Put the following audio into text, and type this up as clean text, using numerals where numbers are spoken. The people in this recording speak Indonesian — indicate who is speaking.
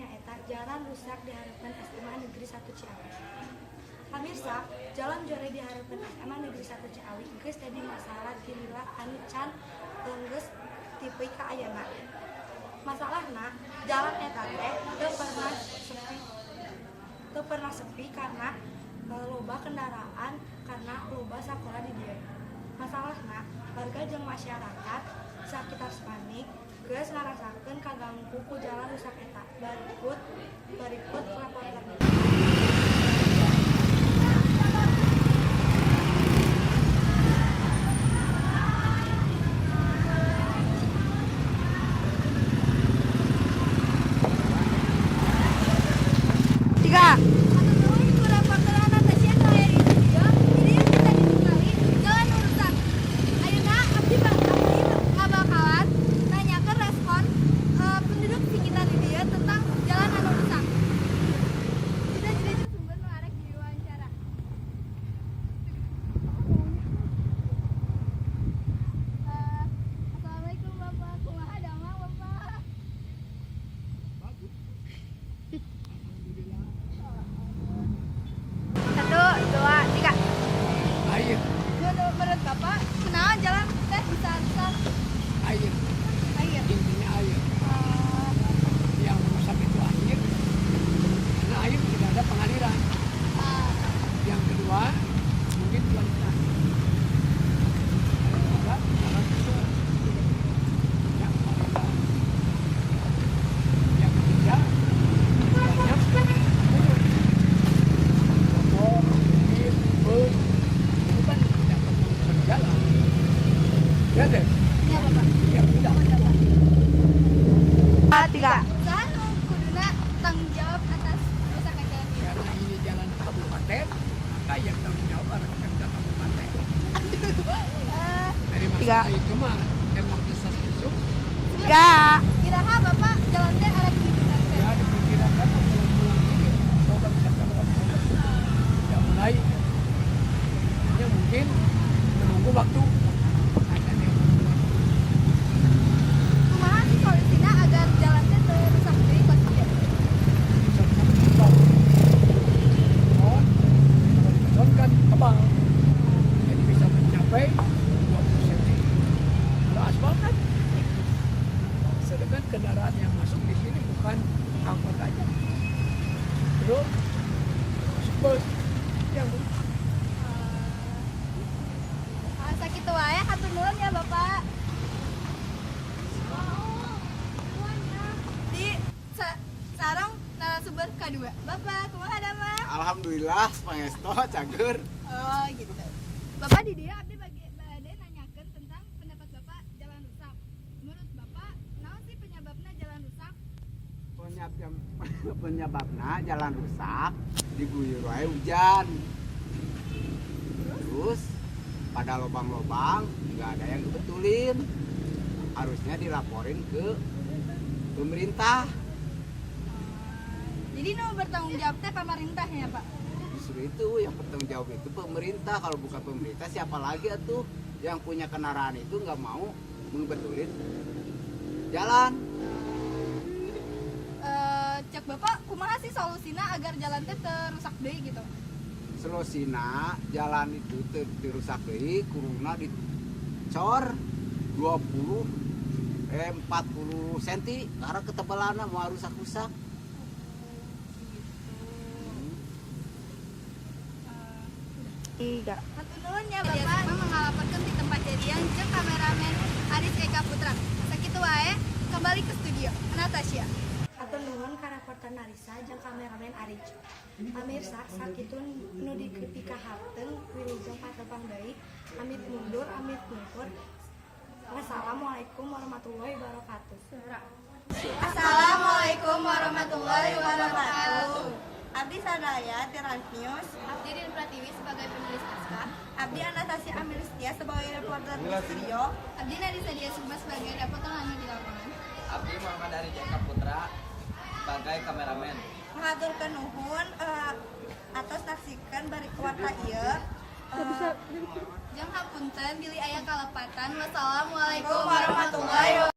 Speaker 1: nyaeta jalan rusak di harapan SMA Negeri 1 Ciawi. Pamirsa, jalan jore di harapan SMA Negeri 1 Ciawi geus jadi masalah gilila anu can leunggeus tipe ka ayeuna. Masalahna, jalan eta teh teu pernah sepi karena loba kendaraan karena loba sakola di dieu. Masalahna, warga jeung masyarakat sakitar panik geus ngarasakeun kaganggu ku jalan rusak eta. Berikut laporan.
Speaker 2: Tiga.
Speaker 3: Menurut Bapak, kenapa jalan teh bisa rusak?
Speaker 4: Air,
Speaker 3: Air.
Speaker 4: intinya air. Yang merusak itu air, karena air tidak ada pengaliran. Yang kedua, mungkin kualitas. Ada jalan itu tidak kualitas. Yang ketiga, banyak motor, mobil, bus, itu kan tidak berjalan. Ya deh.
Speaker 3: Iya Bapak.
Speaker 4: Ya tidak.
Speaker 2: Tiga.
Speaker 3: Usaha nu kuduna tanggung jawab atas rusaknya jalan ini.
Speaker 4: Karena ini jalan kabupaten, maka yang tanggung jawab adalah Pemda kabupaten. Dari
Speaker 2: Tiga.
Speaker 4: masalah itu mah emang bisa susuk.
Speaker 2: Tiga.
Speaker 3: Kiraha Bapak jalan teh ada di mana?
Speaker 4: Ya diperkirakan bulan-bulan ini coba bisa kabupaten sudah mulai. Ya mungkin menunggu waktu. Ada yang
Speaker 3: Kumaha sih solusinya agar jalan teh teu rusak deui pas dia?
Speaker 4: bisa beton. Beton kan tebal, jadi bisa mencapai 20 cm. Kalau aspal kan, sedangkan kendaraan yang masuk di sini bukan angkot aja, terus bus yang
Speaker 3: Sakitu wae hatur nuhun ya Bapak. Di sarang narasumber kedua. Bapak, kumaha dama?
Speaker 5: Alhamdulillah, pangesto, cager.
Speaker 3: Oh gitu. Bapak di dia abdi bade nanyakeun tentang pendapat Bapak jalan rusak. Menurut Bapak, naon sih penyebabnya jalan rusak?
Speaker 5: Penyebabnya jalan rusak diguyur wae hujan. Terus pada lubang-lubang nggak ada yang dibetulin. Harusnya dilaporin ke pemerintah.
Speaker 3: Jadi nu bertanggung jawab teh pemerintah ya Pak.
Speaker 5: Justru itu yang bertanggung jawab itu pemerintah. Kalau bukan pemerintah siapa lagi atuh yang punya kendaraan itu nggak mau membetulin jalan.
Speaker 3: Cek Bapak, kumaha sih solusina agar jalan teh teu rusak deui gitu?
Speaker 5: Selosina jalan itu dirusak deui kuruna dicor 40 cm karena ketebalannya mau rusak-rusak.
Speaker 2: Tiga.
Speaker 3: Hatur nuhun ya Bapak mengalaporkan di tempat kejadian jeung kameramen Aris Eka Putra. Sakitu wae, kembali ke studio. Natasha.
Speaker 1: Atur nuhun ka reporter Narisa jeung kameramen Arij. Pamirsa, sakitu nu dipikahateun wilujeng patepang deui. Amit mundur, amit nuhun. Wassalamualaikum warahmatullahi wabarakatuh.
Speaker 3: Assalamualaikum warahmatullahi wabarakatuh.
Speaker 6: Abdi sadaya Tiran News.
Speaker 3: Abdi Din Pratiwi sebagai penulis naskah.
Speaker 6: Abdi Anastasia Amelistia sebagai reporter di studio.
Speaker 3: Abdi Nadisa Dia Sukma sebagai reporter langsung di lapangan.
Speaker 7: Abdi Muhammad Ari Jaka Putra sebagai kameramen.
Speaker 6: Mengaturkeun nuhun atos saksikan bari warta ieu.
Speaker 3: Jeung hapunten bilih aya kalepatan. Wassalamualaikum warahmatullahi wabarakatuh.